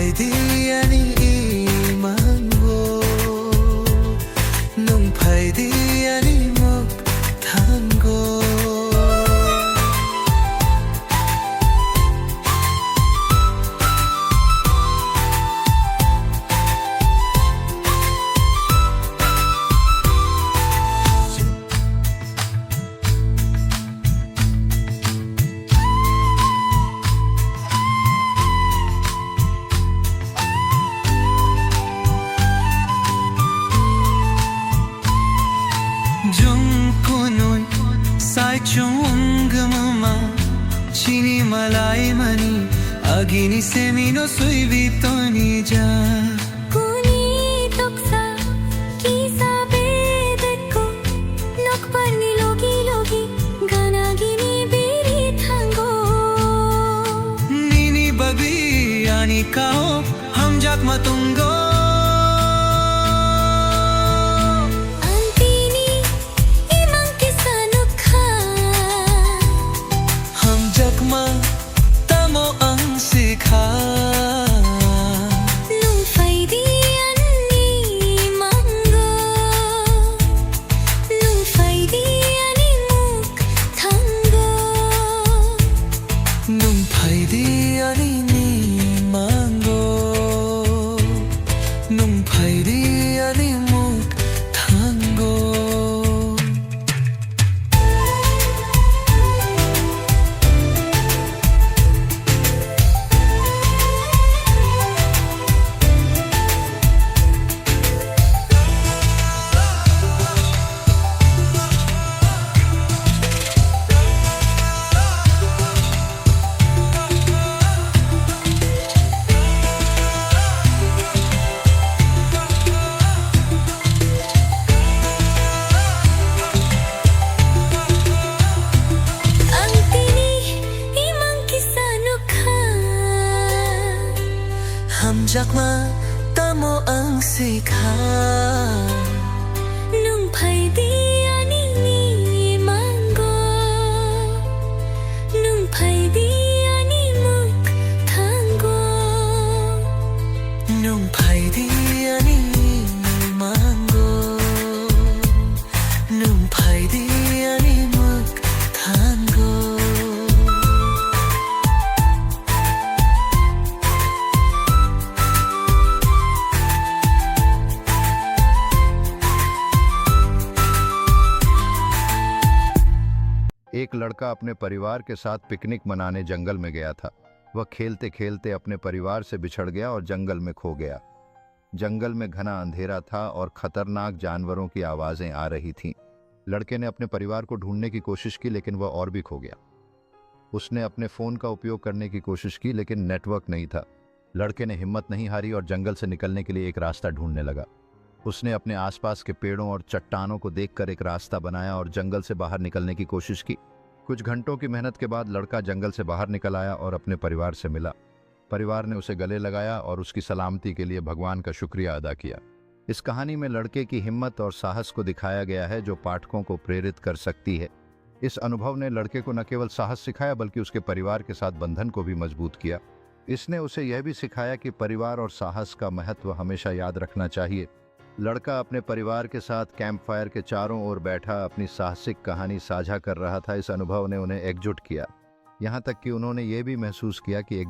파이디아니 이망고 능 파이디아니 목탄고 Jungkunun sai chungmama chini malai mani agini semino suivi toni ja kuni toksa kisa bedeko lokparni logi logi gana gini biri thango nini babi ani kao hum jak matungo Hamjakma tamo ang sikha nung phaidiani ni mango nung phaidiani muk thango nung phaidiani mango nung phaidiani muk thango एक लड़का अपने परिवार के साथ picnic मनाने जंगल में गया था। वह खेलते खेलते अपने परिवार से बिछड़ गया और जंगल में खो गया। जंगल में घना अंधेरा था और खतरनाक जानवरों की आवाजें आ रही थीं। लड़के ने अपने परिवार को ढूंढने की कोशिश की लेकिन वह और भी खो गया। उसने अपने फ़ोन का उपयोग करने की कोशिश की लेकिन नेटवर्क नहीं था। लड़के ने हिम्मत नहीं हारी और जंगल से निकलने के लिए एक रास्ता ढूंढने लगा। उसने अपने आसपास के पेड़ों और चट्टानों को देखकर एक रास्ता बनाया और जंगल से बाहर निकलने की कोशिश की। कुछ घंटों की मेहनत के बाद लड़का जंगल से बाहर निकल आया और अपने परिवार से मिला। परिवार ने उसे गले लगाया और उसकी सलामती के लिए भगवान का शुक्रिया अदा किया। इस कहानी में लड़के की हिम्मत और साहस को दिखाया गया है जो पाठकों को प्रेरित कर सकती है। इस अनुभव ने लड़के को न केवल साहस सिखाया बल्कि उसके परिवार के साथ बंधन को भी मजबूत किया। इसने उसे यह भी सिखाया कि परिवार और साहस का महत्व हमेशा याद रखना चाहिए। लड़का अपने परिवार के साथ कैंप फायर के चारों ओर बैठा अपनी साहसिक कहानी साझा कर रहा था। इस अनुभव ने उन्हें एकजुट किया, यहाँ तक कि उन्होंने ये भी महसूस किया कि एक